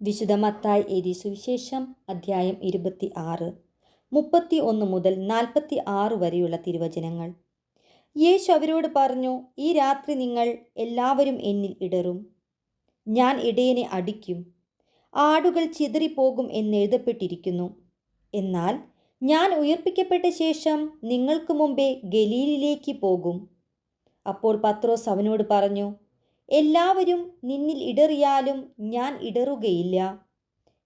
വിശുദ്ധ മത്തായി എഴുതിയ സുവിശേഷം അധ്യായം 26 31 മുതൽ 46 വരെയുള്ള തിരുവചനങ്ങൾ. യേശു അവരോട് പറഞ്ഞു, ഈ രാത്രി നിങ്ങൾ എല്ലാവരും എന്നിൽ ഇടറും. ഞാൻ ഇടയനെ അടിക്കും, ആടുകൾ ചിതറിപ്പോകും എന്നെഴുതപ്പെട്ടിരിക്കുന്നു. എന്നാൽ ഞാൻ ഉയർപ്പിക്കപ്പെട്ട ശേഷം നിങ്ങൾക്ക് മുമ്പേ ഗലീലിലേക്ക് പോകും. അപ്പോൾ പത്രോസ് അവനോട് പറഞ്ഞു, എല്ലാവരും നിന്നിൽ ഇടറിയാലും ഞാൻ ഇടറുകയില്ല.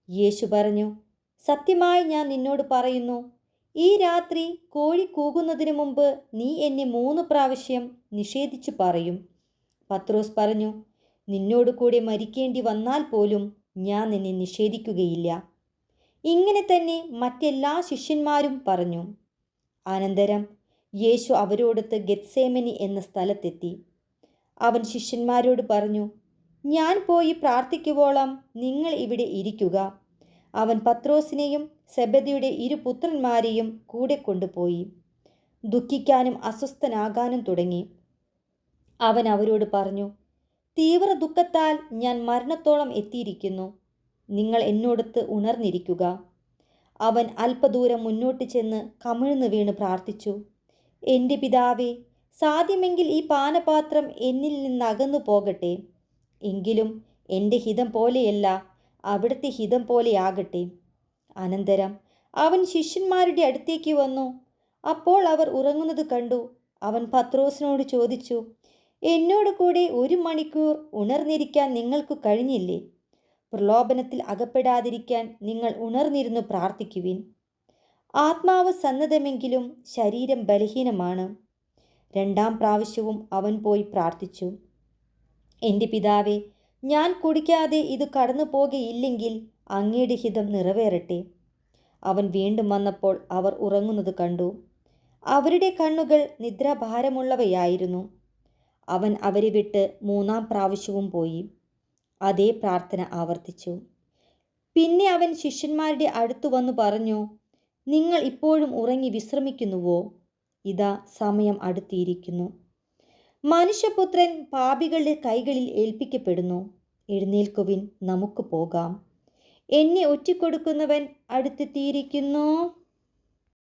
യേശു പറഞ്ഞു, സത്യമായി ഞാൻ നിന്നോട് പറയുന്നു, ഈ രാത്രി കോഴി കൂകുന്നതിന് മുമ്പ് നീ എന്നെ 3 പ്രാവശ്യം നിഷേധിച്ചു പറയും. പത്രോസ് പറഞ്ഞു, നിന്നോട് കൂടെ മരിക്കേണ്ടി വന്നാൽ പോലും ഞാൻ നിന്നെ നിഷേധിക്കുകയില്ല. ഇങ്ങനെ തന്നെ മറ്റെല്ലാ ശിഷ്യന്മാരും പറഞ്ഞു. അനന്തരം യേശു അവരോടൊത്ത് ഗെത്സേമനി എന്ന സ്ഥലത്തെത്തി. അവൻ ശിഷ്യന്മാരോട് പറഞ്ഞു, ഞാൻ പോയി പ്രാർത്ഥിക്കുവോളം നിങ്ങൾ ഇവിടെ ഇരിക്കുക. അവൻ പത്രോസിനെയും സെബദിയുടെ 2 പുത്രന്മാരെയും കൂടെ കൊണ്ടുപോയി. ദുഃഖിക്കാനും അസ്വസ്ഥനാകാനും തുടങ്ങി. അവൻ അവരോട് പറഞ്ഞു, തീവ്ര ദുഃഖത്താൽ ഞാൻ മരണത്തോളം എത്തിയിരിക്കുന്നു. നിങ്ങൾ എന്നോടൊത്ത് ഉണർന്നിരിക്കുക. അവൻ അല്പദൂരം മുന്നോട്ട് ചെന്ന് കമിഴ്ന്നു വീണ് പ്രാർത്ഥിച്ചു, എൻ്റെ പിതാവേ, സാധ്യമെങ്കിൽ ഈ പാനപാത്രം എന്നിൽ നിന്നകന്നു പോകട്ടെ. എങ്കിലും എൻ്റെ ഹിതം പോലെയല്ല, അവിടുത്തെ ഹിതം പോലെയാകട്ടെ. അനന്തരം അവൻ ശിഷ്യന്മാരുടെ അടുത്തേക്ക് വന്നു. അപ്പോൾ അവർ ഉറങ്ങുന്നത് കണ്ടു. അവൻ പത്രോസിനോട് ചോദിച്ചു, എന്നോട് കൂടെ 1 മണിക്കൂർ ഉണർന്നിരിക്കാൻ നിങ്ങൾക്ക് കഴിഞ്ഞില്ലേ? പ്രലോഭനത്തിൽ അകപ്പെടാതിരിക്കാൻ നിങ്ങൾ ഉണർന്നിരുന്നു പ്രാർത്ഥിക്കുവിൻ. ആത്മാവ് സന്നദ്ധമെങ്കിലും ശരീരം ബലഹീനമാണ്. 2ാം പ്രാവശ്യവും അവൻ പോയി പ്രാർത്ഥിച്ചു, എൻ്റെ പിതാവേ, ഞാൻ കുടിക്കാതെ ഇത് കടന്നു പോകയില്ലെങ്കിൽ അങ്ങയുടെ ഹിതം നിറവേറട്ടെ. അവൻ വീണ്ടും വന്നപ്പോൾ അവർ ഉറങ്ങുന്നത് കണ്ടു. അവരുടെ കണ്ണുകൾ നിദ്രാഭാരമുള്ളവയായിരുന്നു. അവൻ അവരെ വിട്ട് 3ാം പ്രാവശ്യവും പോയി അതേ പ്രാർത്ഥന ആവർത്തിച്ചു. പിന്നെ അവൻ ശിഷ്യന്മാരുടെ അടുത്തു വന്നു പറഞ്ഞു, നിങ്ങൾ ഇപ്പോഴും ഉറങ്ങി വിശ്രമിക്കുന്നുവോ? ഇതാ സമയം അടുത്തിയിരിക്കുന്നു. മനുഷ്യപുത്രൻ പാപികളുടെ കൈകളിൽ ഏൽപ്പിക്കപ്പെടുന്നു. എഴുന്നേൽക്കുവിൻ, നമുക്ക് പോകാം. എന്നെ ഒറ്റിക്കൊടുക്കുന്നവൻ അടുത്തെത്തിയിരിക്കുന്നു.